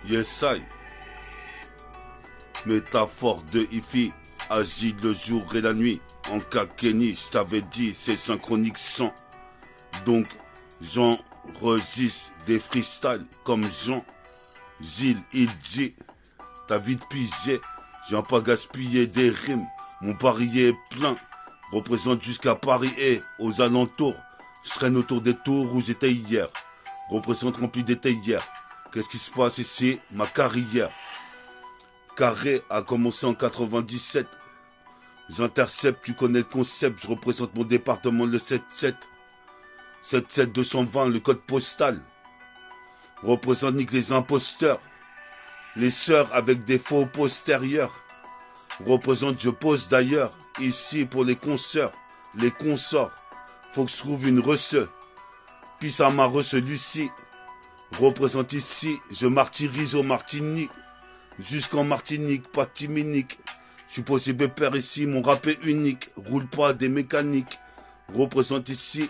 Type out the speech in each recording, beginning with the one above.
Yes I. Métaphore de Ifi, agit le jour et la nuit. En cas Kenny, je t'avais dit, c'est synchronique sans. Donc, j'enregistre des freestyles comme Jean. Gilles, il dit, t'as vite pigé, je viens pas gaspiller des rimes. Mon pari est plein, représente jusqu'à Paris et aux alentours. Je traîne autour des tours où j'étais hier. Représente rempli d'été hier. Qu'est-ce qui se passe ici? Ma carrière. Carré a commencé en 97. J'intercepte, tu connais le concept. Je représente mon département le 77. 77220, le code postal. Représente nique les imposteurs. Les sœurs avec des faux postérieurs. Représente, je pose d'ailleurs. Ici pour les consoeurs, les consorts. Faut que je trouve une resseux. Puis ça m'a celui-ci. Représente ici, je martyrise au Martinique. Jusqu'en Martinique, pas timinique. Je suis possible père ici, mon rap est unique. Roule pas des mécaniques. Représente ici,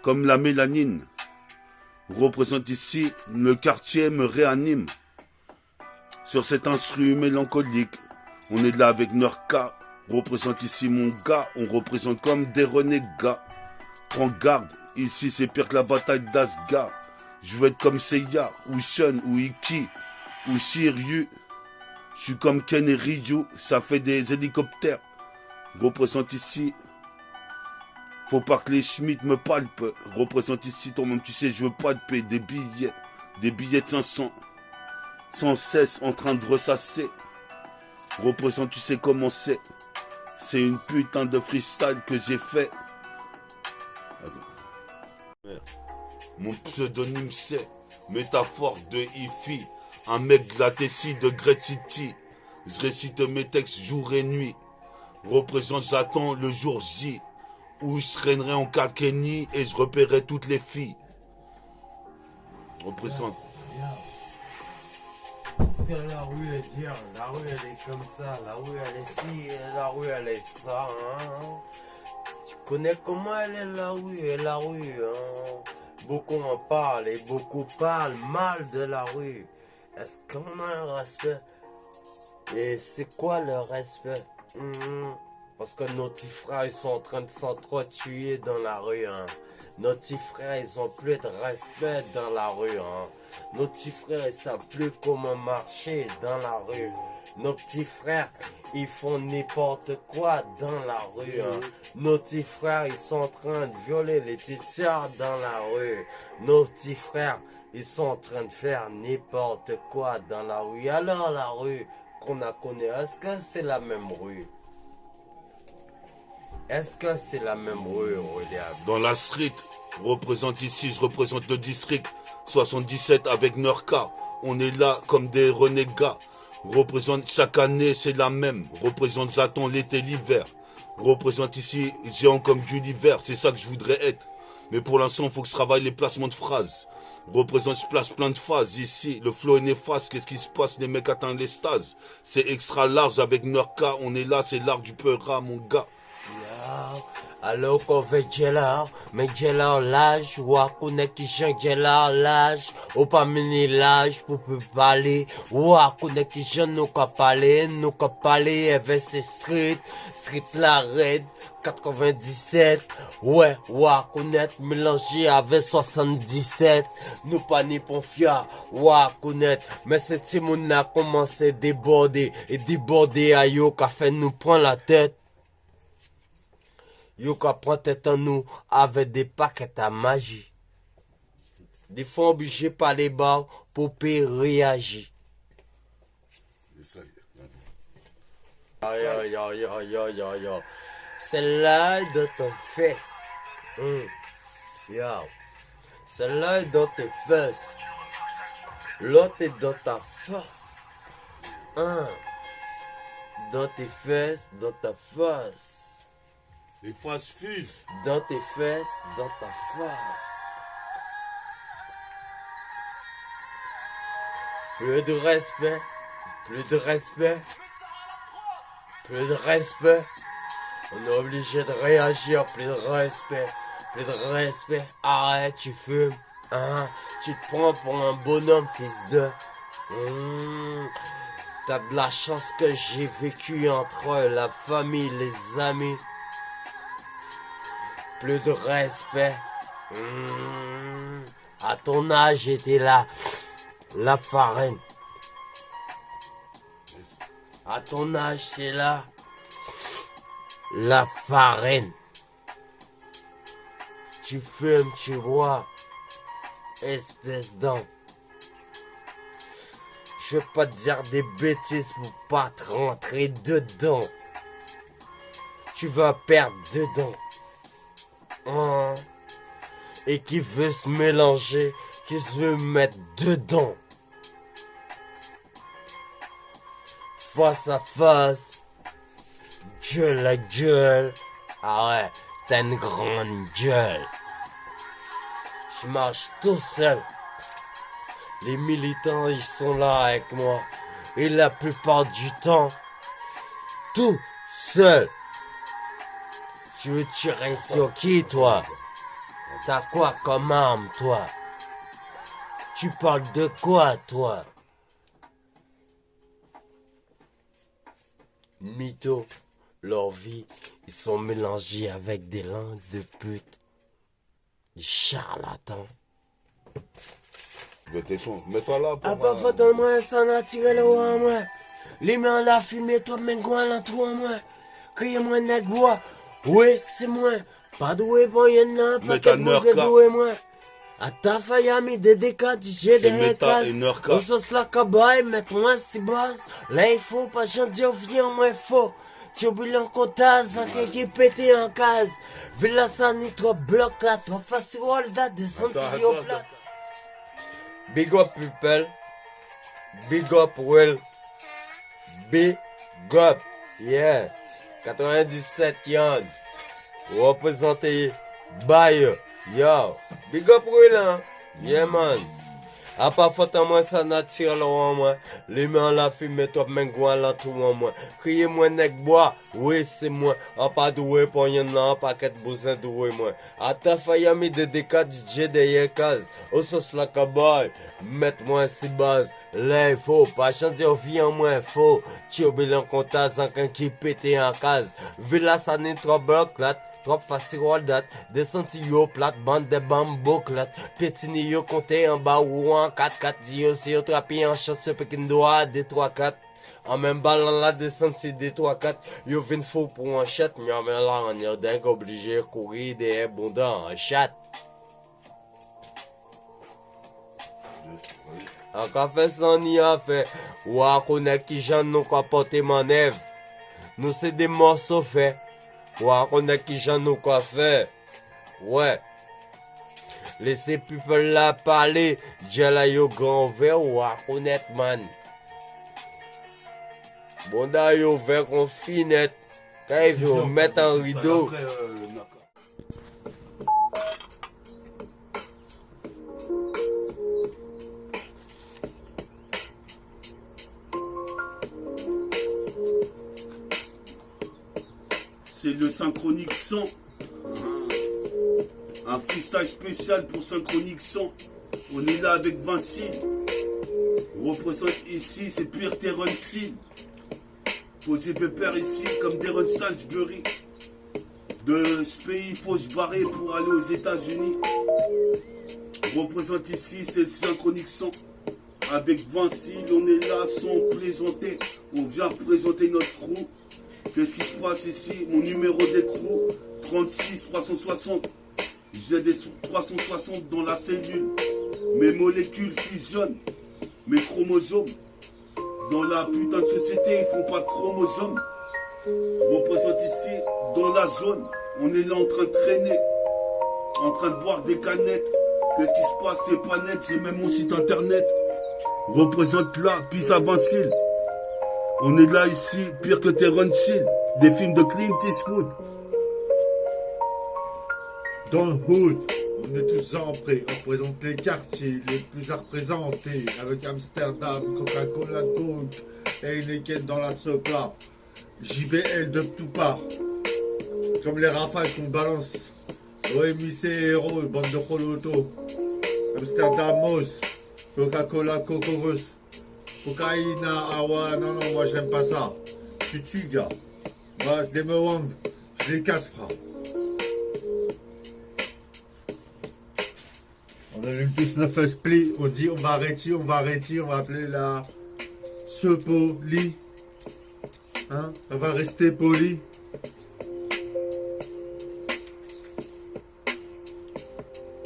comme la mélanine. Représente ici, le quartier me réanime. Sur cet instru mélancolique, on est là avec Nurka. Représente ici mon gars, on représente comme des renégats. Prends garde, ici c'est pire que la bataille d'Asgard. Je veux être comme Seiya, ou Shun, ou Iki, ou Shiryu. Je suis comme Ken et Ryu, ça fait des hélicoptères. Représente ici. Faut pas que les Schmitt me palpent. Représente ici, toi-même tu sais, je veux pas de paix. Des billets de 500. Sans cesse en train de ressasser. Représente, tu sais comment c'est. C'est une putain de freestyle que j'ai fait. Mon pseudonyme c'est Métaphore de Ifi. Un mec de la Tessie de Great City. Je récite mes textes jour et nuit. Représente, j'attends le jour J. Où je traînerai en Kalkeni et je repérerai toutes les filles. Représente. Parce que la rue est dure, la rue elle est comme ça, la rue elle est ci, la rue elle est ça. Hein. Tu connais comment elle est la rue, hein. Beaucoup en parlent et beaucoup parlent mal de la rue. Est-ce qu'on a un respect? Et c'est quoi le respect? Parce que nos petits frères ils sont en train de s'entretuer dans la rue. Hein. Nos petits frères ils ont plus de respect dans la rue. Hein. Nos petits frères ils savent plus comment marcher dans la rue. Nos petits frères ils font n'importe quoi dans la rue. Hein. Nos petits frères ils sont en train de violer les petites sœurs dans la rue. Nos petits frères ils sont en train de faire n'importe quoi dans la rue. Alors la rue qu'on a connue, est-ce que c'est la même rue? Est-ce que c'est la même rue, regarde? Dans la street, représente ici, je représente le district 77 avec Nurka. On est là comme des renégats. Représente chaque année, c'est la même. Représente, j'attends l'été, l'hiver. Représente ici, géant comme Gulliver, c'est ça que je voudrais être. Mais pour l'instant, il faut que je travaille les placements de phrases. Représente, je place plein de phases ici. Le flow est néfaste, qu'est-ce qui se passe? Les mecs atteignent les stases. C'est extra large avec Nurka. On est là, c'est l'art du peura, mon gars. Alors qu'on fait Jella, mais Jella l'âge, ou à connaître qui j'en Jella l'âge, ou pas mener l'âge pour peu parler, ou à connaître qui j'en nous qu'à parler avec ces street la red, 97, ouais, ou à connaître mélangé avec 77, nous pas ni ponfia, ou à connaître, mais cette Simone a commencé à déborder, et déborder à yo qu'a fait nous prendre la tête. Yo ka prend tête en nous avec des paquets à magie. Des fois obligés par les bars pour réagir. C'est là dans tes fesses. C'est là dans tes fesses. L'autre est dans ta face. Dans tes fesses, dans ta face. Les faces fusent. Dans tes fesses, dans ta face. Plus de respect, plus de respect, plus de respect. On est obligé de réagir, plus de respect, plus de respect. Arrête, tu fumes, hein? Tu te prends pour un bonhomme, fils de. T'as de la chance que j'ai vécu entre la famille, les amis. Plus de respect. À ton âge, j'étais là. La farine. À ton âge, c'est là. La farine. Tu fumes, tu bois. Espèce d'homme. Je veux pas te dire des bêtises pour pas te rentrer dedans. Tu vas perdre dedans. Et qui veut se mélanger, qui se veut mettre dedans. Face à face. Gueule à gueule. Ah ouais, t'as une grande gueule. Je marche tout seul. Les militants, ils sont là avec moi. Et la plupart du temps, tout seul. Tu veux tirer sur qui, toi? T'as quoi comme arme, toi? Tu parles de quoi, toi? Mytho, leur vie, ils sont mélangés avec des langues de pute. Des charlatans. Mets-toi là pour Ah bah faut moi ça n'a tiré le haut à moi. Les mains la fumée, toi men quoi l'entour à moi. Criez-moi nègre bois. Oui, c'est moi. Pas doué pour y'en a, pas que vous êtes doué moi. À ta faillami des décades, j'ai des cases. On se la cabaye, mets-moi si base. Là il faut pas gentil au vieux, moi faux. Tu oublies en comptage, qui est pété en case. Villa Sani, trop bloc là, trop facile, date des sentiers au plat. Big up people, big up well, big up, yeah, 97 Yann, représenté by, yo, big up well hein, yeah man. A pas faute à moi, ça n'attire loin moi. Les mains la fumée, toi, mengoin l'entour en moi. Criez-moi, nec bois, oui, c'est moi. A pas doué pour y'en a, pas qu'être besoin doué moi. A ta faillami de décades, j'ai des cases. Au sauce la cabaye, mette-moi si base. Là, il faut pas chanter au vie en moins faux. Tu oublies en comptage, en qu'un qui pété en case. Villa, ça n'est trop bloc là. Trop facile all that, descenti yo plate, bande de bambou clat, pétini yo compté en bas ou en 4-4, yo si yo trapi en chasse ce pekin doigt, des 3-4, en même ballon la descente c'est des 3-4, yo vin fou pour un chat, mais en même là on est dingue obligé de courir des abondants en chat. En café sans ni a fait, ou à connaître qui j'en nous qu'à porter manèvre, nous c'est des morceaux faits. Ouais, on a qui j'en ai quoi faire. Ouais. Laissez people là parler. J'ai la yo grand verre ou à connaître man. Bon da yo verre qu'on finette. Quand il veut mettre en rideau. C'est le Synchronique 100. Un freestyle spécial pour Synchronique 100. On est là avec Vinci. On représente ici, c'est pire Terron Seal. Posé pépère ici comme Deron Salisbury. De ce pays, il faut se barrer pour aller aux États-Unis. On représente ici, c'est le Synchronique 100. Avec Vinci, on est là sans plaisanter. On vient représenter notre crew. Qu'est-ce qui se passe ici? Mon numéro d'écrou, 36 360. J'ai des 360 dans la cellule. Mes molécules fusionnent. Mes chromosomes. Dans la putain de société, ils font pas de chromosomes. On représente ici, dans la zone. On est là en train de traîner. En train de boire des canettes. Qu'est-ce qui se passe? C'est pas net, j'ai même mon site internet. On représente là, puis à Vincile. On est là ici, pire que Terron Seal, des films de Clint Eastwood. Dans le hood, on est tous empruntés, on représente les quartiers les plus à représenter, avec Amsterdam, Coca-Cola, Coke, et Heineken dans la sopla, JBL de tout part, comme les rafales qu'on balance, OMIC Héros, bande de Roloto, Amsterdam Moss, Coca-Cola, Cocorus, Cocaïne, ah ouais, non, non, moi j'aime pas ça. Tu tues, gars. Moi, c'est des mewang, je les casse, frère. On allume tous le feu split, on dit on va arrêter, on va appeler la Sepoli. Hein? On va rester poli.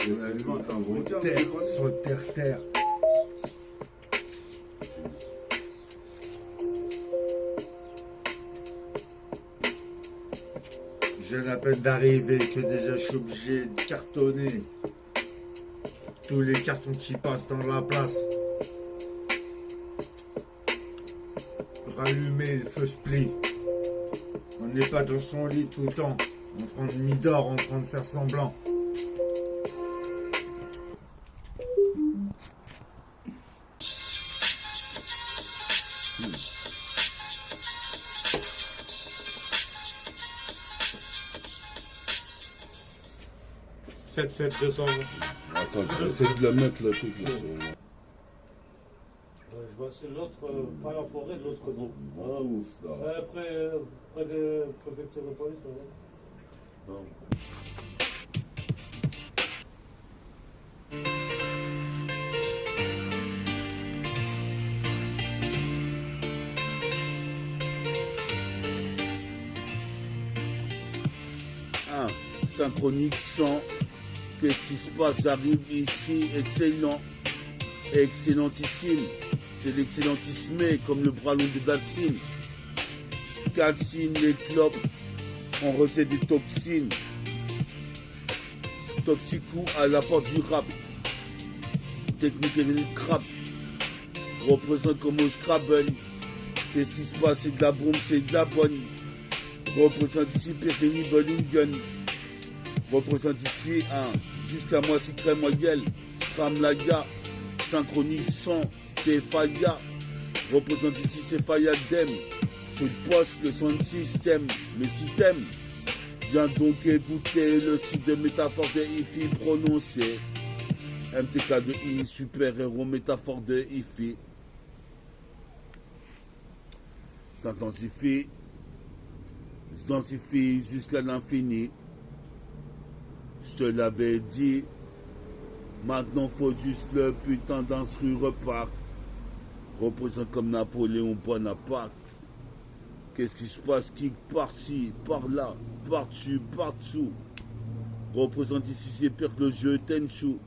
On allume un gros terre, sur terre. Je viens à peine d'arriver que déjà je suis obligé de cartonner tous les cartons qui passent dans la place. Rallumer le feu split. On n'est pas dans son lit tout le temps, en train de mi-dort, en train de faire semblant. « 7-7-200. Attends, je vais essayer de le mettre, le truc. Là, Je vois c'est l'autre, pas la forêt, de l'autre côté. ah, ouf, ça. Près de la préfecture de police, Non. Ah, synchronique 100. Qu'est-ce qui se passe? J'arrive ici, excellent, excellentissime. C'est l'excellentissime comme le bras long de Dalcine. Je calcine les clopes, on recette des toxines. Toxicou à la porte du rap. Technique et des crap. Représente comme au Scrabble. Qu'est-ce qui se passe? C'est de la bombe, c'est de la bonne. Représente ici Péteni Bellingen. Représente ici un jusqu'à moi si crème moyenne, Ramlaya, synchronique 100, Tefaya. Représente ici c'est Fayadem. Je poste le son système, le système. Viens donc écouter le site de métaphore de IFI prononcé. MTK de I, super héros métaphore de IFI. S'intensifie jusqu'à l'infini. Je te l'avais dit, maintenant faut juste le putain d'instru repart. Représente comme Napoléon Bonaparte. Qu'est-ce qui se passe? Kick par-ci, par-là, par-dessus, par-dessous. Représente ici, c'est pire que le jeu Tenchu.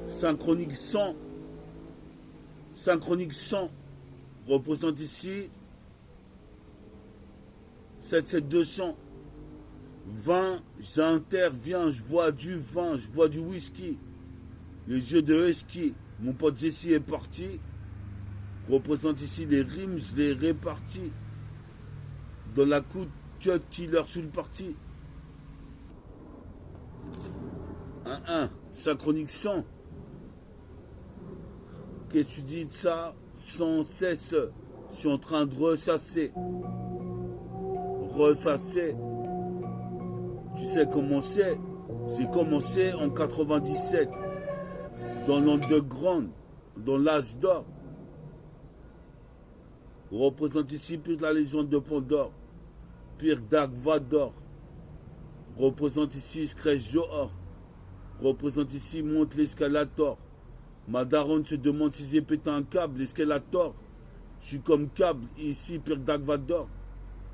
Synchronique 100. Synchronique 100. Représente ici 77200. Vin, j'interviens, je bois du vin, je bois du whisky. Les yeux de husky, mon pote Jesse est parti. Représente ici les rimes, je les répartis. Dans la coupe cut killer sous le parti. 1-1, synchronique 100. Qu'est-ce que tu dis de ça? Sans cesse, je suis en train de ressasser. Ressasser. Tu sais comment c'est? C'est commencé en 97, dans l'underground, dans l'âge d'or. Représente ici plus la légende de Pandore, pire Dark Vador. Représente ici Scratch Johor. Représente ici monte l'escalator. Ma daronne se demande si j'ai pété un câble, l'escalator. Je suis comme câble, ici pire Dark Vador.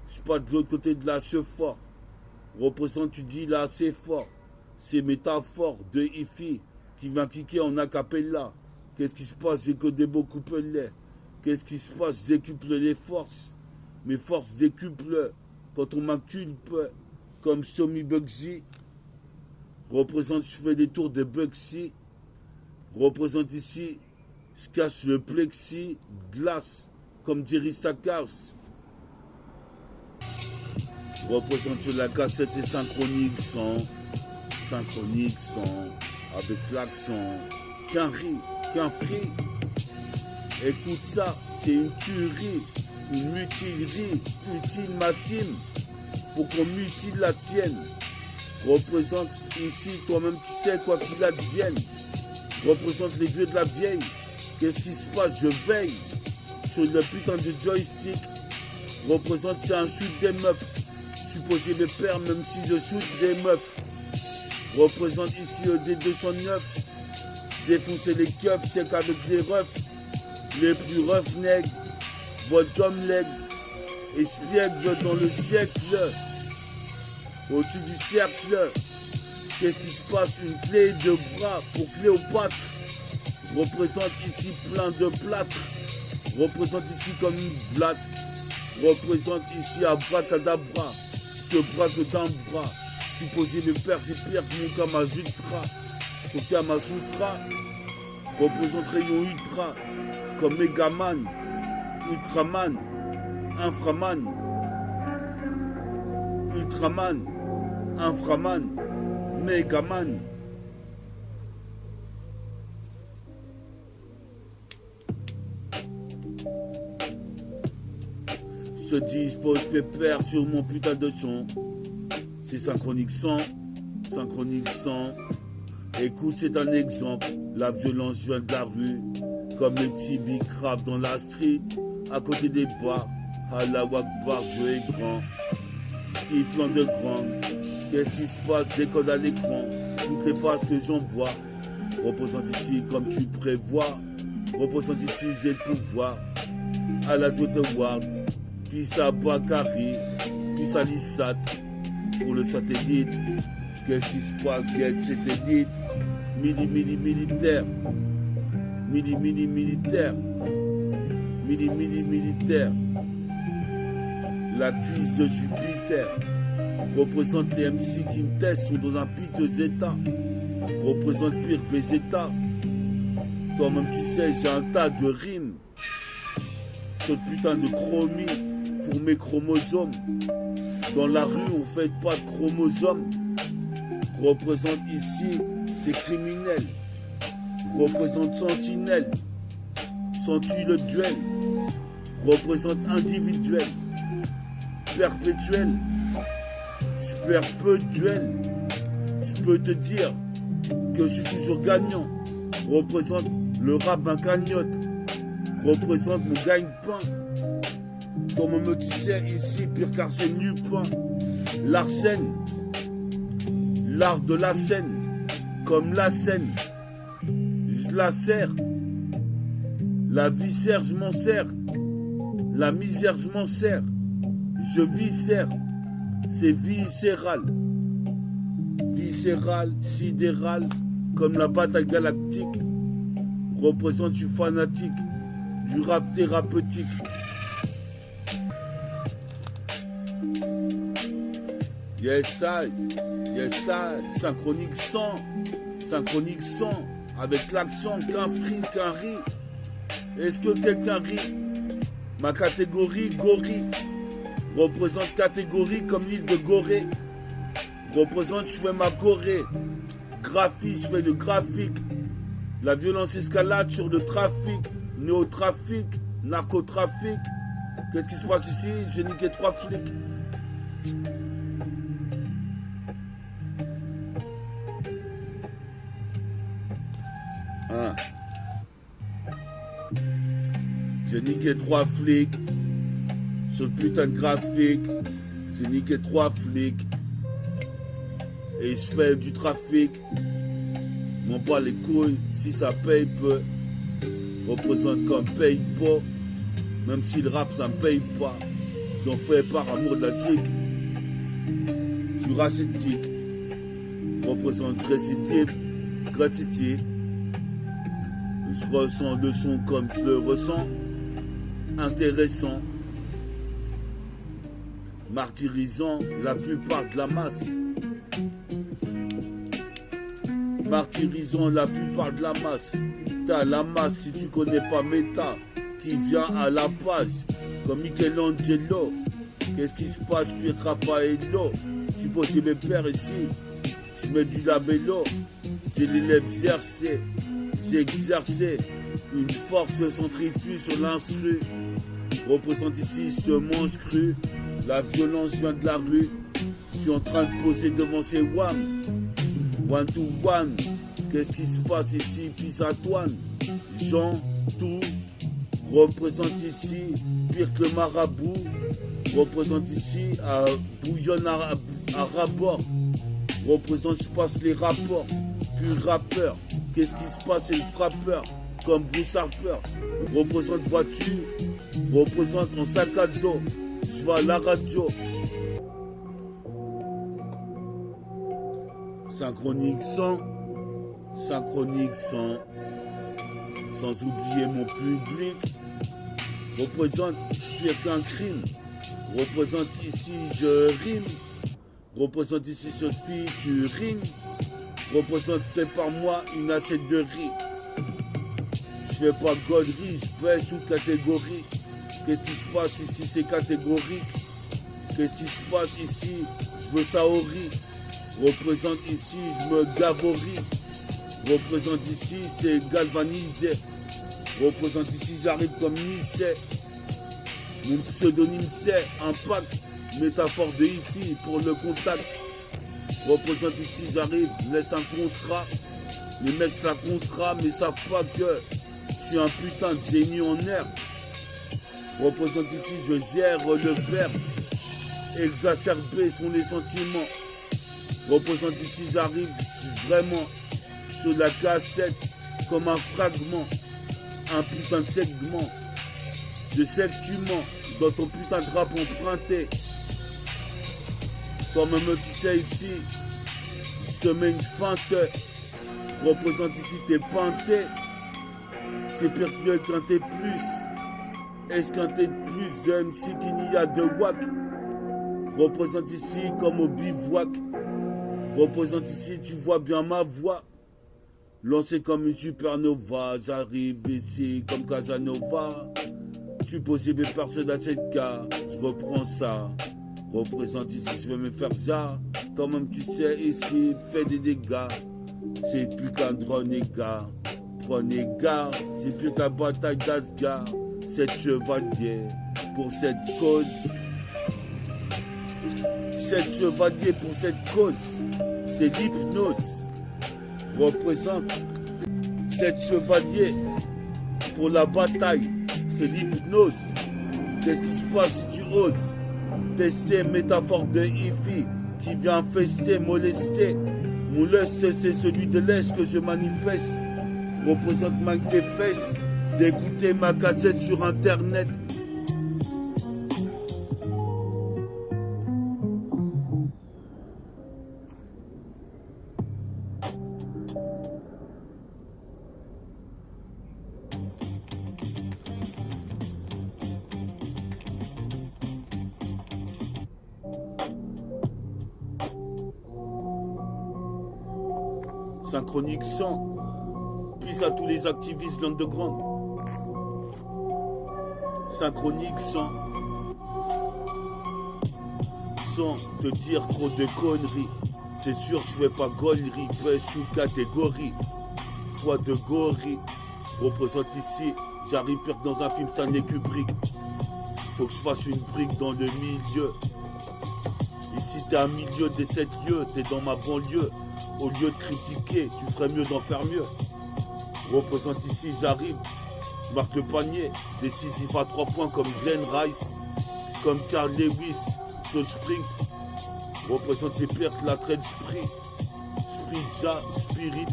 Je suis pas de l'autre côté de la Sephore. Représente, tu dis là, c'est fort. C'est métaphore de IFI qui vient kicker en acapella. Qu'est-ce qui se passe? J'ai que des beaux couplets. Qu'est-ce qui se passe? J'écuple les forces. Mes forces décuplent quand on m'inculpe comme Somi Bugsy. Représente, je fais des tours de Bugsy. Représente ici, je cache le plexi, glace, comme Jerry Sackhouse. Représente sur la cassette, c'est synchronique 100. Synchronique 100. Avec l'accent. Qu'un riz, qu'un free. Écoute ça, c'est une tuerie. Une mutilerie. Utile ma team. Pour qu'on mutile la tienne. Représente ici, toi-même tu sais quoi qu'il advienne. Représente les vieux de la vieille. Qu'est-ce qui se passe? Je veille sur le putain de joystick. Représente c'est un shoot des meufs. Supposé me perdre même si je shoot des meufs. Représente ici le D209. Défoncer les keufs, check avec les refs. Les plus roughnecks. Vote comme leg. Espiègle dans le siècle. Au-dessus du cercle. Qu'est-ce qui se passe? Une clé de bras pour Cléopâtre. Représente ici plein de plâtre. Représente ici comme une blatte. Représente ici abracadabra. Je te braque d'un bras. Supposé me perdre, c'est pire que mon Kamasutra. Sur Kamasutra. Représente rayon ultra. Comme Megaman. Ultraman. Inframan. Ultraman. Inframan. Megaman. Se dispose pépère sur mon putain de son. C'est synchronique 100. Synchronique 100. Écoute, c'est un exemple. La violence vient de la rue. Comme les petits bicraves dans la street. À côté des bars. Allah Akbar, Dieu est grand. Skifflant de grand. Qu'est-ce qui se passe? Décode à l'écran. Toutes les phases que j'en vois. Représente ici comme tu prévois. Représente ici j'ai le pouvoir. À la Dota World. Puis ça Bakary. Puis ça Lissat. Pour le satellite. Qu'est-ce qui se passe? Get satellite. Militaire. Militaire. Militaire. La cuisse de Jupiter. Représente les MC qui me testent, sont dans un piteux état. Représente pire Végéta. Toi-même tu sais, j'ai un tas de rimes. Cette putain de chromie pour mes chromosomes. Dans la rue, on fait pas de chromosomes. Représente ici, c'est criminel. Représente sentinelle. Sens-tu le duel? Représente individuel. Perpétuel. Je perds peu de duels. Je peux te dire que je suis toujours gagnant. Représente le rabbin cagnotte. Représente mon gagne-pain. Toi-même tu sais ici, pire qu'Arsène Lupin. L'arsène. L'art de la scène. Comme la scène. Je la serre. La viscère, je m'en sers. La misère, je m'en sers. Je viscère. C'est viscéral. Viscéral, sidéral, comme la bataille galactique. Représente, je suis fanatique du rap thérapeutique. Yes, I. Synchronique 100. Synchronique 100. Avec l'accent qu'un free, qu'un riz. Est-ce que quelqu'un rit? Ma catégorie, gorille. Représente catégorie comme l'île de Gorée. Représente, je fais ma Corée. Graphie, je fais le graphique. La violence escalade sur le trafic. Néotrafic, narcotrafic. Qu'est-ce qui se passe ici? J'ai niqué 3 flics. J'ai niqué 3 flics. Ce putain de graphique. J'ai niqué 3 flics. Et je fais du trafic. M'en pas les couilles. Si ça paye peu. Représente comme paye pas. Même si le rap ça me paye pas. J'en fais par amour de la chic. Je suis racitique. Représente récitif. Gratitude. Je ressens le son comme je le ressens. Intéressant. Martyrisant la plupart de la masse. Martyrisant la plupart de la masse. T'as la masse si tu connais pas méta. Qui vient à la page. Comme Michelangelo. Qu'est-ce qui se passe puis Raffaello? Tu poses mes pères ici. Je mets du labello. J'ai l'élève exercé. J'ai exercé une force centrifuge sur l'instru. Représente ici, je te mange cru. La violence vient de la rue. Je suis en train de poser devant ces wham. One to one. Qu'est-ce qui se passe ici? Puis Antoine. Jean, tout. Représente ici pire que le marabout. Représente ici à bouillonne à rabord. Représente, je passe les rapports. Puis rappeur, qu'est-ce qui se passe? C'est le frappeur, comme Bruce Harper. Représente voiture, représente mon sac à dos. Je vais à la radio. Synchronique sans, sans oublier mon public. Représente pire qu'un crime. Représente ici, je rime. Représente ici, ce featuring. Représente prépare-moi une assiette de riz. Je fais pas gaulerie, je pèse toute catégorie. Qu'est-ce qui se passe ici, c'est catégorique. Qu'est-ce qui se passe ici, je veux ça au riz. Représente ici, je me gavorie. Représente ici, c'est galvanisé. Représente ici, j'arrive comme Nice. Mon pseudonyme c'est Impact, métaphore de hi-fi pour le contact. Représente ici, j'arrive, laisse un contrat. Les mecs se la contrat, mais savent pas que je suis un putain de génie en herbe. Représente ici, je gère le verbe. Exacerbé sont les sentiments. Représente ici, j'arrive, je suis vraiment sur la cassette comme un fragment. Un putain de segment. Je sais que tu mens dans ton putain de rap emprunté. Toi-même tu sais ici, je te mets une feinte. Représente ici tes peintés. C'est pire que qu'un T+. Est-ce qu'un T de plus de MC qu'il n'y a de wack? Représente ici comme au bivouac. Représente ici, tu vois bien ma voix. Lancé comme une supernova, j'arrive ici comme Casanova. Je suis possible personne à cette cas, je reprends ça. Représente ici, je vais me faire ça. Toi-même tu sais ici, fais des dégâts. C'est putain de renégat. Prenez garde, c'est plus que la bataille d'Asgard. 7 chevaliers pour cette cause. 7 chevaliers pour cette cause. C'est l'hypnose. Représente 7 chevaliers pour la bataille. C'est l'hypnose. Qu'est-ce qui se passe si tu oses tester métaphore de hi-fi qui vient fester, molester? Mon lust, c'est celui de l'Est que je manifeste. Représente manque des fesses d'écouter ma cassette sur internet. Synchronique 100, puis à tous les activistes l'underground. Synchronique 100, sans te dire trop de conneries. C'est sûr, je fais pas gaulerie, pèse sous catégorie. Poids de gorille, représente ici, j'arrive pire que dans un film Stanley Kubrick. Faut que je fasse une brique dans le milieu. Ici t'es un milieu des 7 lieux, t'es dans ma banlieue. Au lieu de critiquer, tu ferais mieux d'en faire mieux. Représente ici, j'arrive, je marque le panier, décisif à 3 points comme Glenn Rice, comme Carl Lewis, sur le sprint. Représente c'est pire que la trail sprint. Spirit.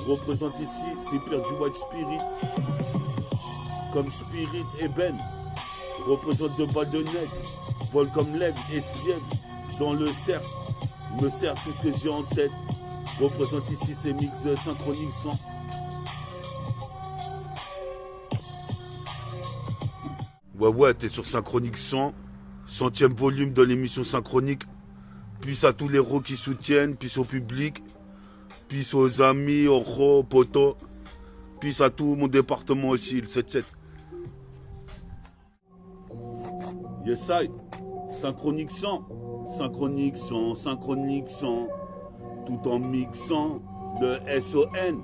Représente ici, c'est pire du white spirit. Comme Spirit et Ben. Représente 2 balles de nègre. Vol comme l'aigle, espiègle. Dans le cercle, je me sers tout ce que j'ai en tête. Représente ici ces mix de Synchronique 100. Ouais, t'es sur Synchronique 100. 100e volume de l'émission Synchronique. Puis à tous les héros qui soutiennent, puis au public, puis aux amis, aux potos, puis à tout mon département aussi, le 7-7. Yes, I. Synchronique 100. Synchronique 100, Synchronique 100. Tout en mixant le SON.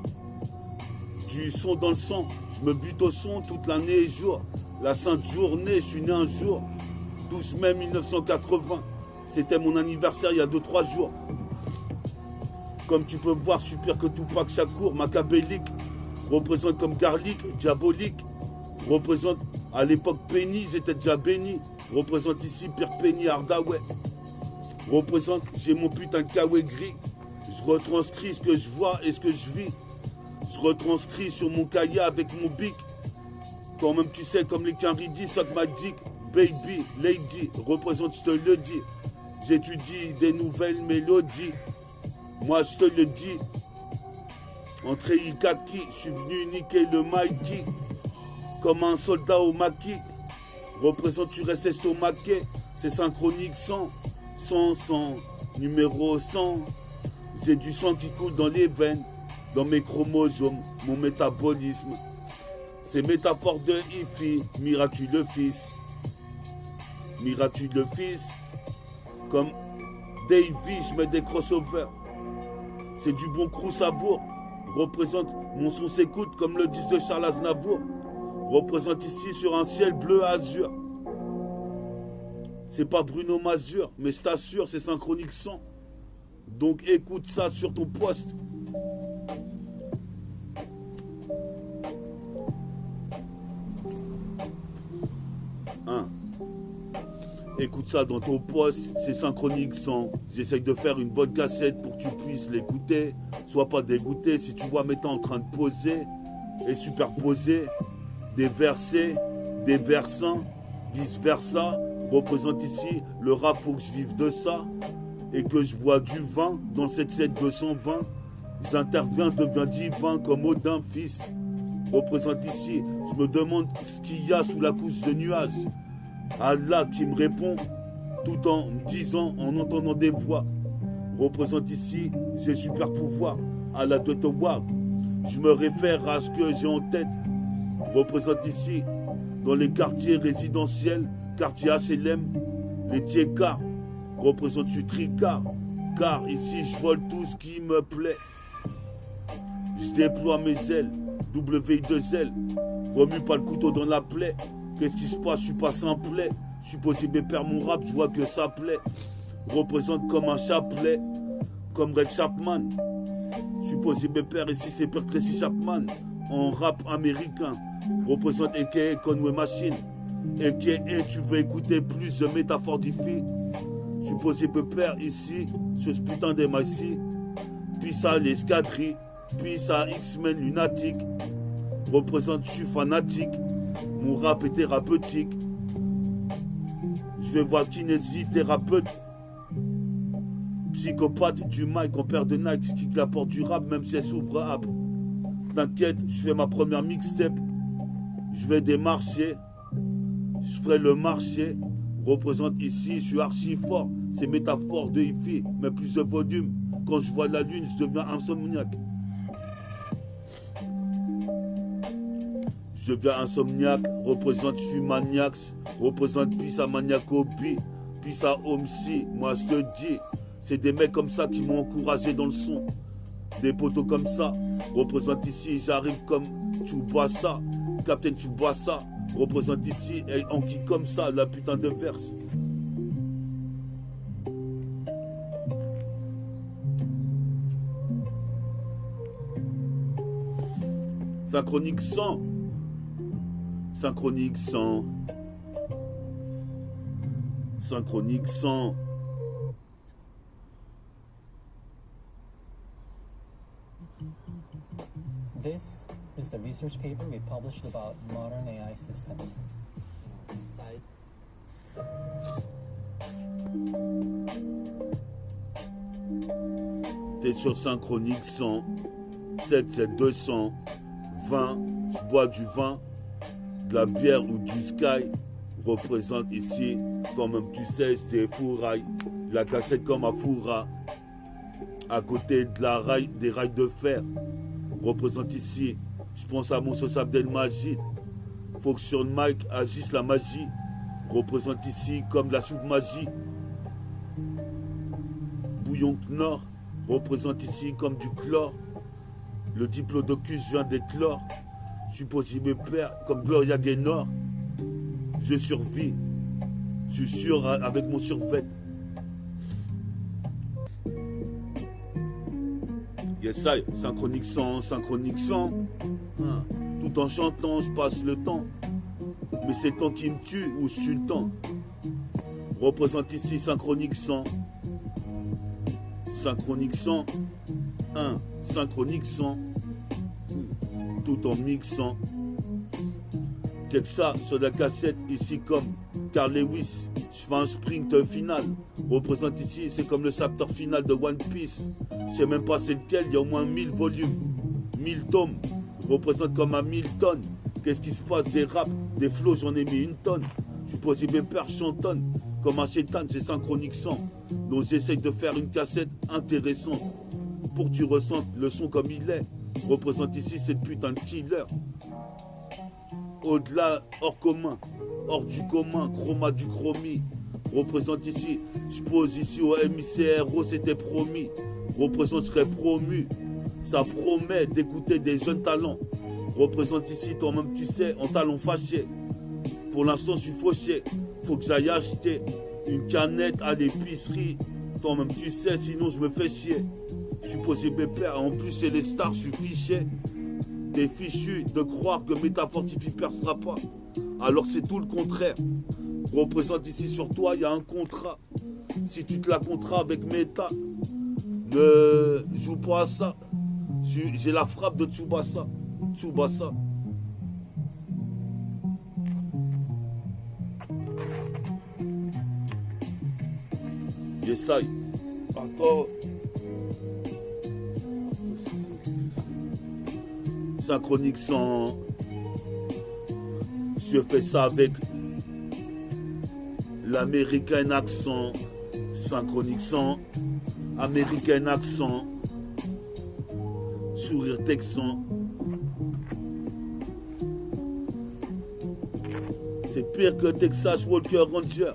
Du son dans le sang. Je me bute au son toute l'année et jour. La sainte journée, je suis né un jour. 12 mai 1980. C'était mon anniversaire il y a 2-3 jours. Comme tu peux voir, je suis pire que Tupac Shakur, macabélique. représente comme garlic, diabolique. Représente à l'époque Penny, ils étaient déjà bénis. Représente ici Pierre Penny Hardaway. Représente, j'ai mon putain de kawaii gris. Je retranscris ce que je vois et ce que je vis. Je retranscris sur mon cahier avec mon bic. Quand même tu sais, comme les Canridis, suck ma dick. Baby, lady, représente, je te le dis. J'étudie des nouvelles mélodies. Moi je te le dis. Entre Ikaki, je suis venu niquer le Mikey. Comme un soldat au maquis. Représente, tu restes estomaqué. C'est synchronique 100. 100, numéro 100. J'ai du sang qui coule dans les veines. Dans mes chromosomes, mon métabolisme. C'est métaphore de Ifi. Miraculeux fils. Miraculeux fils. Comme Davy, je mets des crossovers. C'est du bon crew savour. Représente, mon son s'écoute comme le disque de Charles Aznavour. Représente ici sur un ciel bleu azur. C'est pas Bruno Mazur, mais je t'assure, c'est synchronique 100. Donc écoute ça sur ton poste. Écoute ça dans ton poste, c'est synchronique 100. J'essaye de faire une bonne cassette pour que tu puisses l'écouter. Sois pas dégoûté si tu vois maintenant en train de poser et superposer des versets, des versants, vice versa. Représente ici le rap, faut que je vive de ça. Et que je bois du vin dans le 77220. J'interviens, deviens divin comme Odin fils. Représente ici, je me demande ce qu'il y a sous la couche de nuages. Allah qui me répond tout en me disant, en entendant des voix. Représente ici, j'ai super pouvoir. Allah de Toward. Je me réfère à ce que j'ai en tête. Représente ici, dans les quartiers résidentiels, quartier HLM, les TK. Représente, je suis tricard. Car ici, je vole tout ce qui me plaît. Je déploie mes ailes, WI2L. Remue pas le couteau dans la plaie. Qu'est-ce qui se passe? Je suis pas simplet. Je suis posé mes pères mon rap, je vois que ça plaît. Représente comme un chapelet, comme Red Chapman. Je suis posé mes pères ici, c'est Père Tracy Chapman. En rap américain. Représente a.k.a. Conway Machine. A.k.a. tu veux écouter plus de métaphores d'Ifi. Je suis posé mes pères ici, sur ce putain d'MIC. Puis ça l'escadrille. Puis ça X-Men lunatique. Représente, je suis fanatique. Mon rap est thérapeutique. Je vais voir kinésithérapeute. Psychopathe du mic en paire de Nike qui apporte du rap même si elle s'ouvre rap. T'inquiète, je fais ma première mixtape. Je vais démarcher. Je ferai le marché. Représente ici, je suis archi fort. C'est métaphore de Ifi, mais plus de volume. Quand je vois la lune, je deviens insomniaque. Je deviens insomniaque, représente, je suis maniaque, représente puis ça maniaco-bi, puis ça homme-si, moi je te dis, c'est des mecs comme ça qui m'ont encouragé dans le son. Des poteaux comme ça, représente ici, j'arrive comme Tsubasa, Captain Tsubasa, représente ici, et Anki comme ça, la putain de verse. Synchronique 100. Synchronique 100. Synchronique 100. This is the research paper we published about modern AI systems. T'es sur Synchronique 100. 77200. 20. Je bois du vin. De la bière ou du sky. Représente ici. Quand même tu sais, c'est fourraille. La cassette comme à Foura. À côté de la rail, des rails de fer. Représente ici. Je pense à mon sauce Abdel Majid. Faut que sur le mic agisse la magie. Représente ici comme la soupe magie. Bouillon Knorr. Représente ici comme du chlore. Le diplodocus vient d'éclore. Je suis posé mes pères comme Gloria Gaynor. Je survis. Je suis sûr avec mon survêt. Yes, I, synchronique 100, synchronique 100. Hein. Tout en chantant, je passe le temps. Mais c'est le temps qui me tue ou je tue le temps. Représente ici synchronique 100. Synchronique 100. 1. Synchronique 100. Tout en mixant. Check ça sur la cassette ici comme Carl Lewis. Je fais un sprint final. Représente ici, c'est comme le chapter final de One Piece. Je sais même pas c'est lequel, il y a au moins 1000 volumes. 1000 tomes. Je représente comme à 1000 tonnes. Qu'est-ce qui se passe? Des raps, des flows, j'en ai mis une tonne. Je suis posé mes pères chantonne. Comme un chétan, c'est synchronique 100. Donc j'essaye de faire une cassette intéressante. Pour que tu ressentes le son comme il est. Représente ici cette putain de killer. Au-delà, hors commun. Hors du commun, chroma du chromie. Représente ici, je pose ici au MICRO, c'était promis. Représente, je serai promu. Ça promet d'écouter des jeunes talents. Représente ici, toi-même tu sais, en talons fâchés. Pour l'instant, je suis fauché. Faut que j'aille acheter une canette à l'épicerie. Toi-même tu sais, sinon je me fais chier. Je suis posé pépère, en plus c'est les stars, je suis fiché. T'es fichu de croire que Métafortifie percera pas. Alors c'est tout le contraire. Représente ici sur toi, il y a un contrat. Si tu te la contrats avec Méta, ne joue pas à ça. J'ai la frappe de Tsubasa. Tsubasa. J'essaye. Attends. Synchronique 100. Je fais ça avec l'américain accent. Synchronique 100. Américain accent. Sourire texan. C'est pire que Texas Walker Ranger.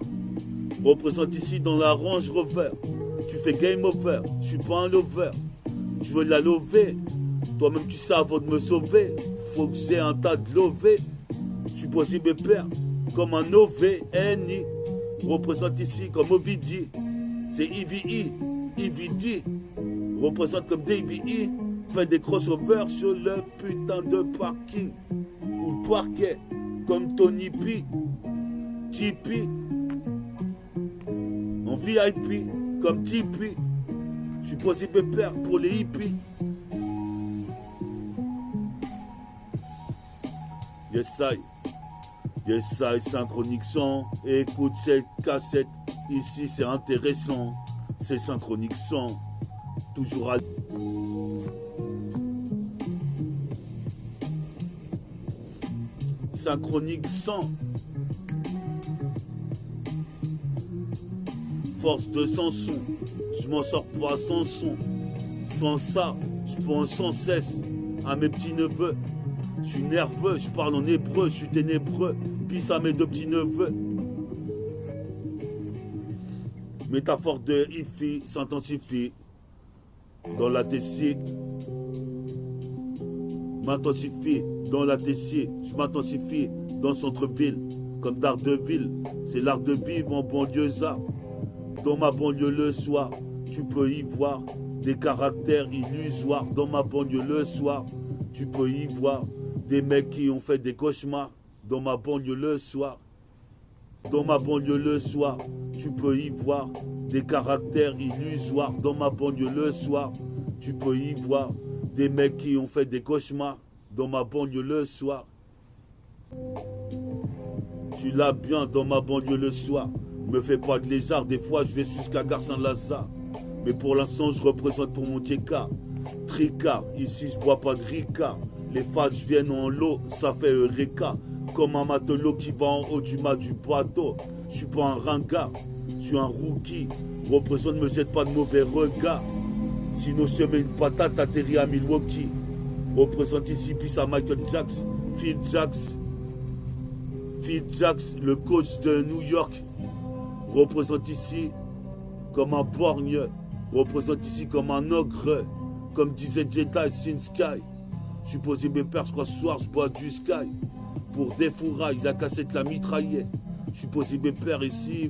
Représente ici dans la Range Rover. Tu fais game over. Je suis pas un lover. Tu veux la lover. Toi-même tu sais avant de me sauver. Faut que j'ai un tas de lovés. Je suis posé mes pères comme un OVNI. Représente ici comme Ovidie. C'est EVE. EVD. Représente comme DVE. Fait des crossovers sur le putain de parking. Ou le parquet. Comme Tony P. Tipeee. En VIP. Comme Tipeee. Je suis posé mes pères pour les hippies. Yes, I, synchronique 100. Écoute cette cassette. Ici, c'est intéressant. C'est synchronique 100. Toujours à... Synchronique 100. Force de Samson. Je m'en sors pas sans son. Sans ça, je pense sans cesse à mes petits neveux. Je suis nerveux, je parle en hébreu, je suis ténébreux. Puis à mes deux petits neveux. Métaphore de Ifi s'intensifie dans la Tessie. M'intensifie dans la Tessie. Je m'intensifie dans le centre-ville. Comme Daredevil, c'est l'art de vivre en banlieusard. Dans ma banlieue le soir, tu peux y voir des caractères illusoires. Dans ma banlieue le soir, tu peux y voir des mecs qui ont fait des cauchemars. Dans ma banlieue le soir. Dans ma banlieue le soir, tu peux y voir des caractères illusoires. Dans ma banlieue le soir, tu peux y voir des mecs qui ont fait des cauchemars. Dans ma banlieue le soir. Je suis là bien dans ma banlieue le soir. Me fais pas de lézard, des fois je vais jusqu'à Gare Saint-Lazare. Mais pour l'instant je représente pour mon Tieka. Tricard, ici je bois pas de Ricard. Les phases viennent en lot, ça fait Eureka. Comme un matelot qui va en haut du mât du bateau. Je suis pas un ringard, je suis un rookie. Représente, me jette pas de mauvais regard. Sinon je te mets une patate, atterri à Milwaukee. Représente ici, puis à Michael Jackson. Phil Jackson. Phil Jackson, le coach de New York. Représente ici comme un borgne. Représente ici comme un ogre. Comme disait Jedi Sin Sky. Je suis posé mes pères, je crois ce soir je bois du Sky. Pour des fourrailles, la cassette la mitraillait. Je suis posé mes pères ici,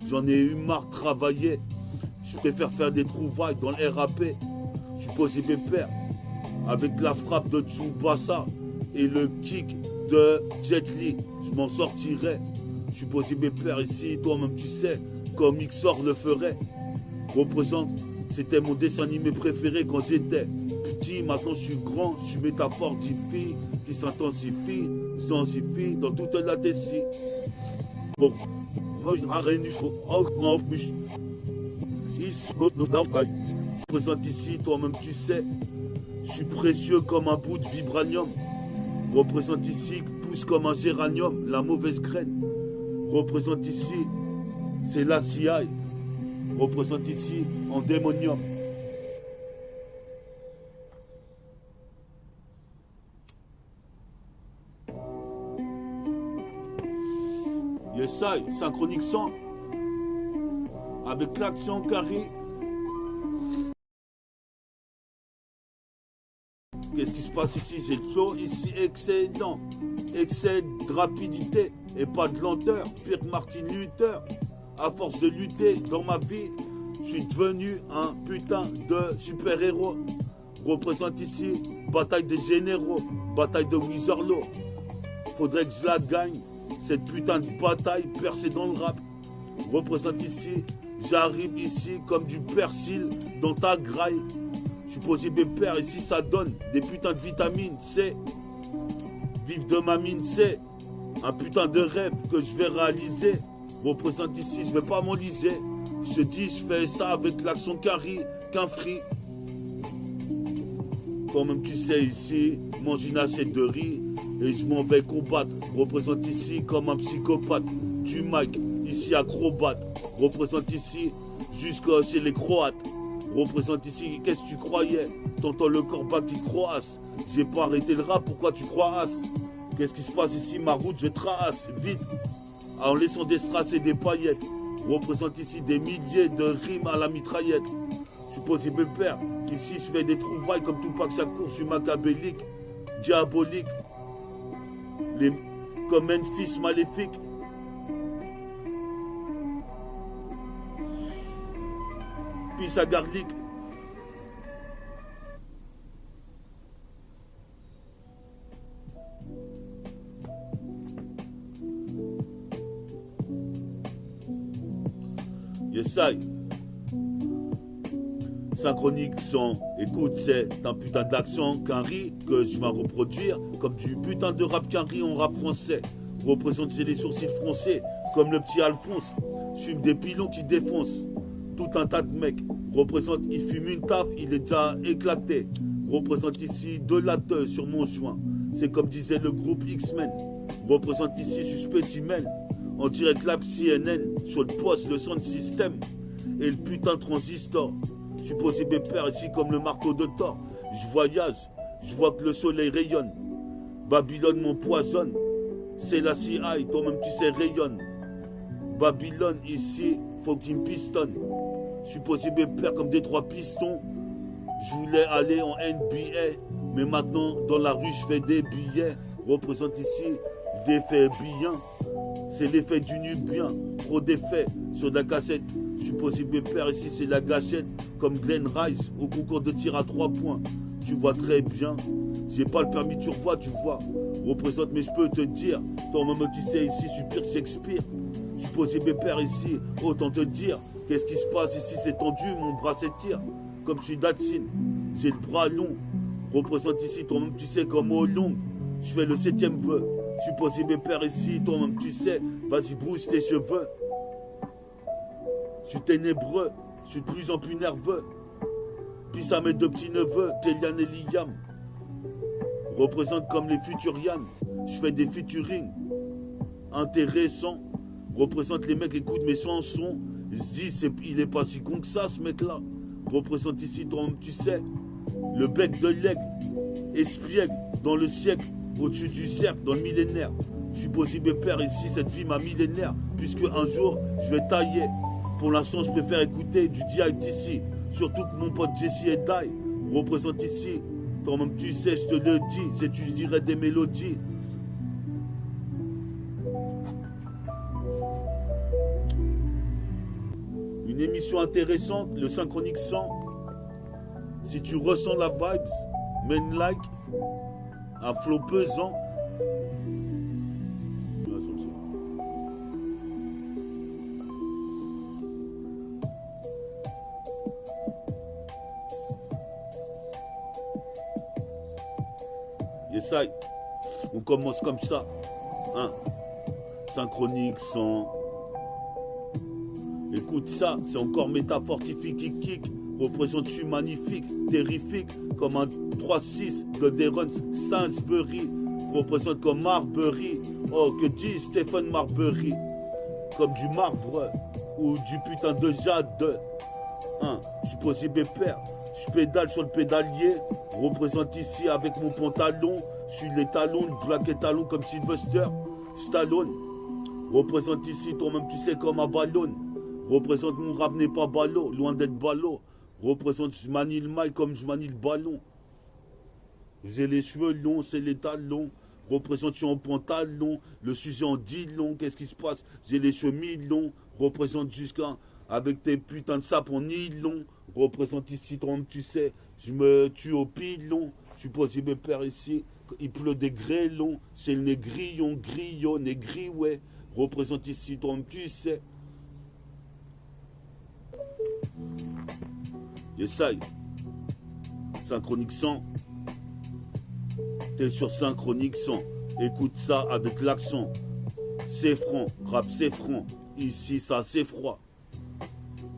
j'en ai eu marre de travailler. Je préfère faire des trouvailles dans le RAP. Je suis posé pépère. Avec la frappe de Tsubasa et le kick de Jet Li, je m'en sortirai. Je suis posé pépère ici, toi-même tu sais, comme Xor le ferait. Représente, c'était mon dessin animé préféré quand j'étais petit. Maintenant je suis grand, je suis métaphore d'Ifi qui s'intensifie dans toute la Tessie. Bon, moi je n'arrête du faux, en plus. Représente ici, toi-même tu sais. Je suis précieux comme un bout de vibranium. Représente ici, pousse comme un géranium, la mauvaise graine. Représente ici, c'est la CI. Représente ici, en démonium. Yes, I, synchronique 100. Avec l'action carré. Qu'est-ce qui se passe ici? J'ai le flow ici excédent. Excès de rapidité et pas de lenteur. Pire que Martin Luther. À force de lutter dans ma vie, je suis devenu un putain de super-héros. Représente ici bataille des généraux, bataille de Wizarlo. Faudrait que je la gagne, cette putain de bataille percée dans le rap. Représente ici, j'arrive ici comme du persil dans ta graille. Je suis posé pépère, ici ça donne des putains de vitamines C. Vive de ma mine C. Un putain de rêve que je vais réaliser. Représente ici, je vais pas m'enliser. Je te dis, je fais ça avec l'action carré, qu'un free. Quand même tu sais ici, mange une assiette de riz et je m'en vais combattre. Représente ici comme un psychopathe. Du Mike, ici acrobate. Représente ici jusqu'à chez les Croates. Représente ici, qu'est-ce que tu croyais? T'entends le corps qui croasse. J'ai pas arrêté le rap, pourquoi tu croasses? Qu'est-ce qui se passe ici? Ma route, je trace vite en laissant des strass et des paillettes. Représente ici des milliers de rimes à la mitraillette. Je suis posé pépère. Ici, je fais des trouvailles comme Tupac Shakur. Je suis macabélique, diabolique. Comme Memphis maléfique. Puis à garlic. Yes, I. Synchronique 100. Écoute, c'est un putain d'accent qu'un riz que je vais reproduire comme du putain de rap qu'un riz en rap français. Représente chez les sourcils français comme le petit Alphonse. Je fume des pilons qui défoncent. Tout un tas de mecs. Représente, il fume une taf, il est déjà éclaté. Représente ici de la teuse sur mon joint. C'est comme disait le groupe X-Men. Représente ici, je suis spécimen. En direct live CNN, sur le poste, le sound system et le putain de transistor. Je suis posé pépère ici comme le marteau de Thor. Je voyage, je vois que le soleil rayonne. Babylone m'empoisonne. C'est la CI, toi-même tu sais rayonne. Babylone ici, faut qu'il me pistonne. Je suis posé pépère comme des trois pistons. Je voulais aller en NBA, mais maintenant dans la rue je fais des billets. Représente ici, je les fais bien. C'est l'effet du Nubien, trop d'effets sur la cassette. Je suis posé pépère ici, c'est la gâchette. Comme Glenn Rice au concours de tir à 3 points. Tu vois très bien, j'ai pas le permis de survoi, tu vois. Représente, mais je peux te dire, toi-même tu sais ici, je suis pire que Shakespeare. Je suis posé pépère ici, autant te dire. Qu'est-ce qui se passe ici, c'est tendu, mon bras s'étire. Comme je suis Datsun, j'ai le bras long. Représente ici, toi-même tu sais, comme au long. Je fais le 7e vœu. Je suis posé pépère ici, toi-même tu sais. Vas-y, bouge tes cheveux. Je suis ténébreux, je suis de plus en plus nerveux. Puis ça mes 2 petits neveux, Kélian et Liam. Représente comme les Futurians. Je fais des featuring intéressants. Représente les mecs, écoutent mes chansons. Ils se disent, il est pas si con que ça, ce mec-là. Représente ici, toi-même tu sais. Le bec de l'aigle, espiègle, dans le siècle, au-dessus du cercle, dans le millénaire. Je suis posé pépère ici, cette vie m'a millénaire. Puisque un jour, je vais tailler. Pour l'instant, je préfère écouter du DITC. Surtout que mon pote Jesse et Die représente ici. Toi-même tu sais, je te le dis, j'étudierai des mélodies. Une émission intéressante, le Synchronique 100. Si tu ressens la vibes, mets une like, un flow pesant. Essaye. On commence comme ça. Hein. Synchronique, son. Écoute ça, c'est encore métafortifique qui kick. Représente-tu magnifique, terrifique, comme un 3-6 de Darren Stansbury. Représente comme Marbury. Oh, que dit Stephen Marbury? Comme du marbre ou du putain de jade. Hein, je suis possible père. Je pédale sur le pédalier. Représente ici avec mon pantalon. Je suis les talons, le black et talon comme Sylvester Stallone. Représente ici, toi-même tu sais comme un ballon. Représente mon rap n'est pas ballot, loin d'être ballot. Représente, je manie le mail comme je manie le ballon. J'ai les cheveux longs, c'est les talons. Représente, je suis en pantalon. Le sujet en dit long, qu'est-ce qui se passe? J'ai les cheveux mi-longs. Représente jusqu'à avec tes putains de sapes en nylon. Représente ici, toi-même tu sais, je me tue au pilon. Je suis posé mes pères ici. Il pleut des grêlons. C'est le négrillon, grillon, négri, ouais. Représente ici, toi-même tu sais. Essaye. Synchronique 100. T'es sur Synchronique 100. Écoute ça avec l'accent. C'est franc, rap c'est franc. Ici ça c'est froid.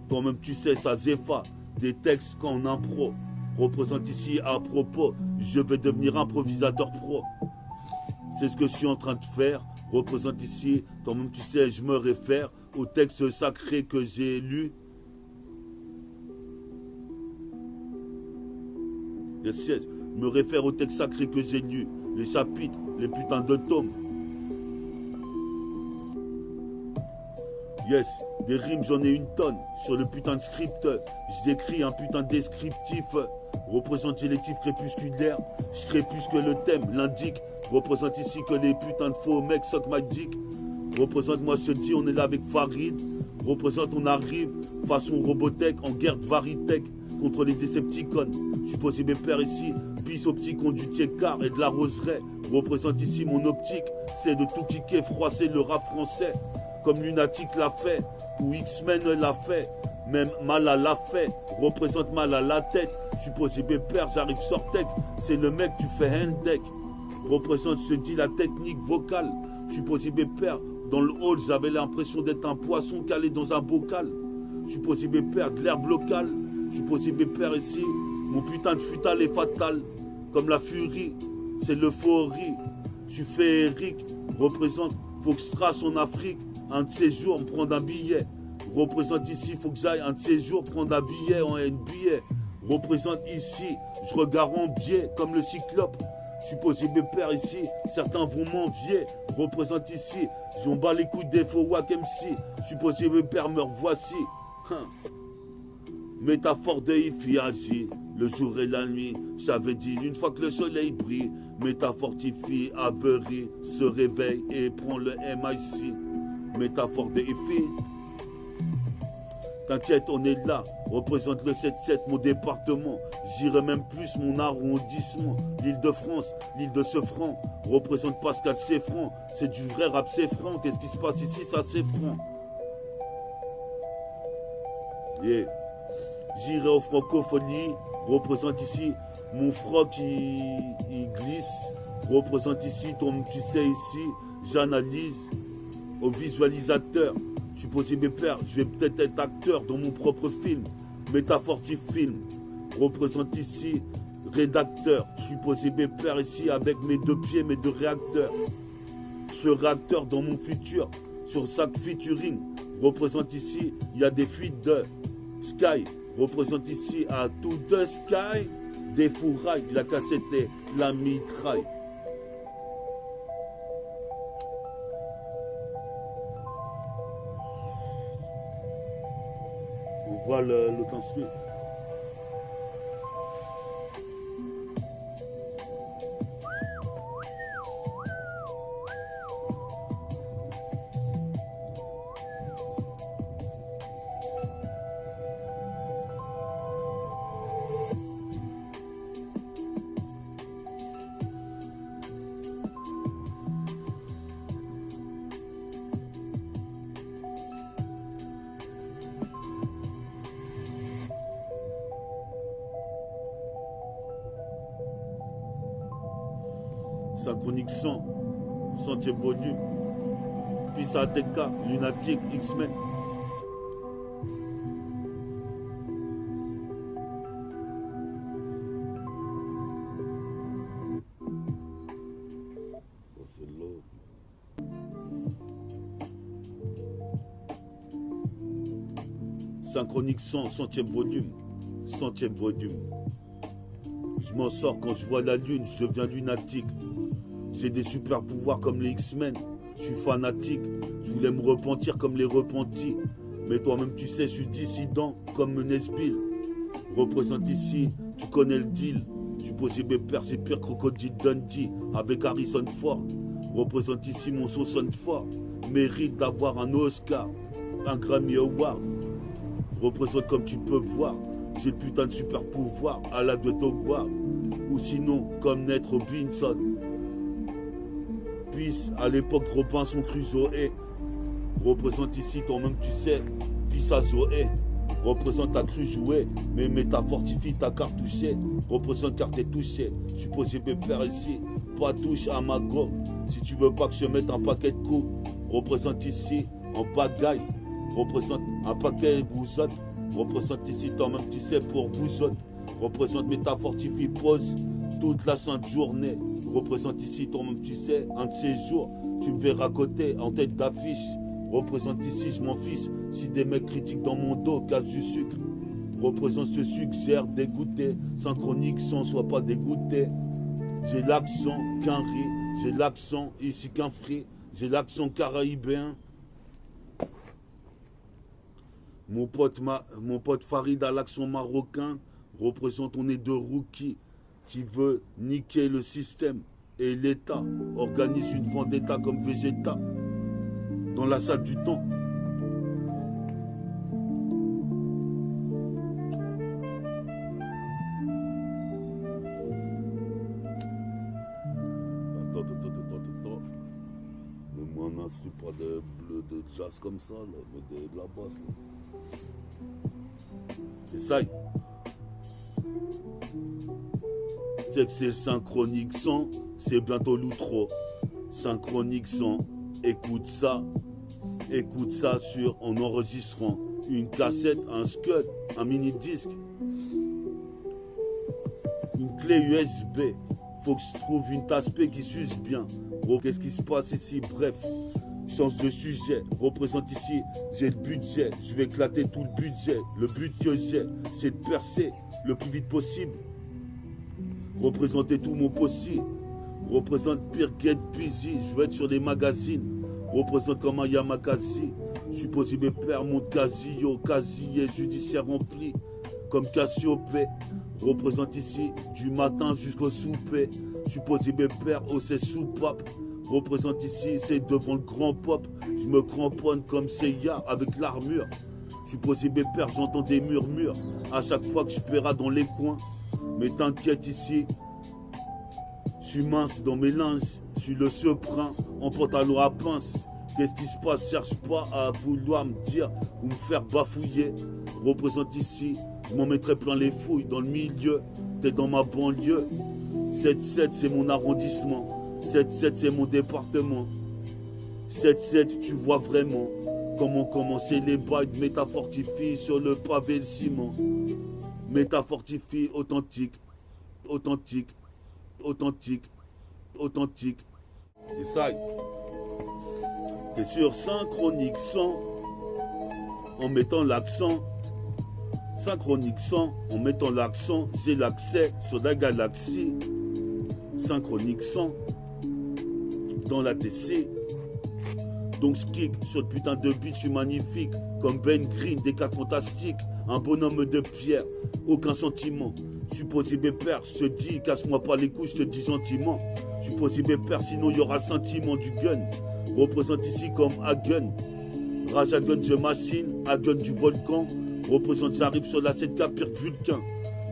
Toi-même tu sais ça zéfa. Des textes qu'en impro. Représente ici à propos. Je vais devenir improvisateur pro. C'est ce que je suis en train de faire. Représente ici. Toi-même tu sais je me réfère au texte sacré que j'ai lu. Yes, yes. Me réfère au texte sacré que j'ai lu, les chapitres, les putains de tomes. Yes, des rimes j'en ai une tonne, sur le putain de script, j'écris un putain de descriptif, représente l'électif crépusculaire, je crépusque le thème, l'indique, représente ici que les putains de faux mecs sock my dick, représente moi je te dis on est là avec Farid, représente on arrive, façon Robotech en guerre de Varitech, contre les Decepticons, je suis posé mes pères ici, bis au petit conduitier car et de la roseraie, représente ici mon optique, c'est de tout kicker, froisser le rap français, comme Lunatic l'a fait, ou X-Men l'a fait, même Mala l'a fait, représente mal à la tête, je suis posé mes pères, j'arrive Sortec, c'est le mec tu fais hand-deck, représente se dit la technique vocale, je suis posé mes pères, dans le hall j'avais l'impression d'être un poisson calé dans un bocal, je suis posé mes pères, de l'herbe locale, je suis posé mes pères ici, mon putain de futal est fatal, comme la furie, c'est l'euphorie, je suis féerique, représente Foxtras en Afrique, un de ces jours me prendre un billet, représente ici, faut que j'aille un de ces jours prendre un billet en NBA, représente ici, je regarde en biais comme le cyclope, je suis posé mes pères ici, certains vont m'envier, représente ici, j'en bats les couilles des faux wack MC, je suis posé mes pères, me revoici. Métaphore de Ifi agit, le jour et la nuit, j'avais dit une fois que le soleil brille, métaphortifie, Avery, se réveille et prend le MIC. Métaphore de Ifi. T'inquiète, on est là, représente le 7-7, mon département, j'irai même plus mon arrondissement, l'île de France, l'île de Sefranc, représente Pascal Sefranc, c'est du vrai rap Sefranc, qu'est-ce qui se passe ici, ça c'est franc. Yeah. J'irai aux francophonies, représente ici mon froc il glisse, représente ici, tu sais ici, j'analyse au visualisateur, je suis posé mes pères, je vais peut-être être acteur dans mon propre film, métaphortif film, représente ici, rédacteur, je suis posé mes pères ici avec mes deux pieds, mes deux réacteurs, je suis réacteur dans mon futur, sur chaque featuring, représente ici, il y a des fuites de Sky, représente ici à tout de Sky, des fourrailles, la cassette et la mitraille. On voit le construit. Synchronique 100, 100e volume. Puis ça ATK, Lunatic, X-Men. Synchronique 100, 100e volume. 100e volume. Je m'en sors quand je vois la lune, je deviens lunatique. J'ai des super pouvoirs comme les X-Men. Je suis fanatique. Je voulais me repentir comme les repentis. Mais toi-même tu sais, je suis dissident comme Nesbill. Représente ici, tu connais le deal. Supposé mes pères, c'est pire Crocodile Dundee avec Harrison Ford. Représente ici, mon son sonne fort. Mérite d'avoir un Oscar, un Grammy Award. Représente comme tu peux voir. J'ai le putain de super pouvoir à la de Togba. Ou sinon, comme Ned Robinson. Puis à l'époque, Robinson Crusoe. Représente ici, toi-même tu sais. Puis à Zoé. Représente ta cru jouer. Mais ta fortifie ta cartouché. Représente car t'es touché. Supposé pépère ici. Pas touche à ma go. Si tu veux pas que je mette un paquet de coups. Représente ici en bagaille. Représente un paquet vous autres. Représente ici toi-même tu sais pour vous autres. Représente mais ta fortifie pose toute la sainte journée. Représente ici toi-même tu sais un de ces jours. Tu me verras à côté en tête d'affiche. Représente ici je m'en fiche. Si des mecs critiquent dans mon dos casse du sucre. Représente ce suggère dégoûté. Synchronique sans sois pas dégoûté. J'ai l'accent qu'un riz. J'ai l'accent ici qu'un frit. J'ai l'accent caraïbéen. Mon pote Farid a l'accent marocain. Représente on est deux rookies qui veut niquer le système. Et l'État organise une vendetta comme Vegeta. Dans la salle du temps. Attends. Mets-moi un instru pas de jazz comme ça, là, mais de la basse. Là. Essaye. Tu sais que c'est le Synchronique 100, c'est bientôt l'outro. Synchronique 100, écoute ça en enregistrant une cassette, un scud, un mini-disque, une clé USB. Faut que je trouve une tasse P qui s'use bien. Oh, qu'est-ce qui se passe ici? Bref, change de sujet. Représente ici, j'ai le budget. Je vais éclater tout le budget. Le but que j'ai, c'est de percer le plus vite possible. Représenter tout mon possible. Représente pire get busy. Je veux être sur les magazines. Représente comme un Yamakasi. Supposé mes pères montent Casio, casier judiciaire rempli. Comme Cassiope. Représente ici du matin jusqu'au souper. Supposé mes pères c'est soupape. Représente ici, c'est devant le grand pop. Je me cramponne comme Seiya avec l'armure. Supposé mes pères, j'entends des murmures. À chaque fois que je paierai dans les coins. Mais t'inquiète ici. Je suis mince dans mes linges. Je suis le soprin en pantalon à pince. Qu'est-ce qui se passe? Cherche pas à vouloir me dire ou me faire bafouiller. Représente ici, je m'en mettrai plein les fouilles dans le milieu. T'es dans ma banlieue. 7-7 c'est mon arrondissement. 7-7 c'est mon département. 7-7 tu vois vraiment comment commencer les bails de métafortifie sur le pavé et le ciment. Métafortifie authentique. Et ça, t'es sur Synchronique 100 en mettant l'accent. Synchronique 100 en mettant l'accent. J'ai l'accès sur la galaxie. Synchronique 100 dans la TC. Donc je kick sur le putain de beat, je suis magnifique. Comme Ben Green, des 4 fantastiques. Un bonhomme de pierre, aucun sentiment. Supposé mes pères, je te dis, casse-moi pas les couilles, je te dis gentiment. Supposé mes pères, sinon il y aura le sentiment du gun. Représente ici comme Hagen. Rage Hagen de machine, Hagen du volcan. Représente, j'arrive sur la 7K pire que Vulcain.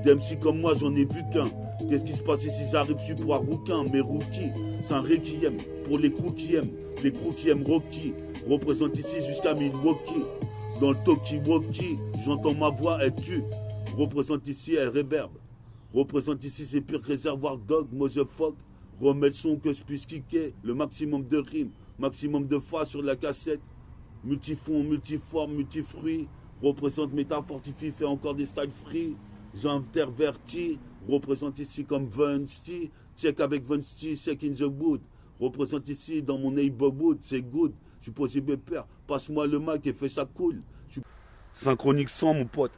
D'MC comme moi, j'en ai vu qu'un. Qu'est-ce qui se passe ici? J'arrive, je suis pour un rouquin. Mais rookie, c'est un requiem pour les crews qui aiment. Les crews qui aiment Rocky. Représente ici jusqu'à Milwaukee. Dans le talkie-walkie, j'entends ma voix, elle tue. Représente ici, elle réverbe. Représente ici, c'est pire que réservoir dog, motherfuck. Remets le son que je puisse kicker. Le maximum de rimes, maximum de phases sur la cassette. Multifond, multiforme, multifruit. Représente méta fortifie, fait encore des styles free. J'intervertis. Représente ici comme Vunsti. Check avec Vunsti, check in the wood. Représente ici dans mon neighborhood, c'est good. Je suis posé mes pères, passe-moi le mic et fais ça cool. Synchronique 100 mon pote.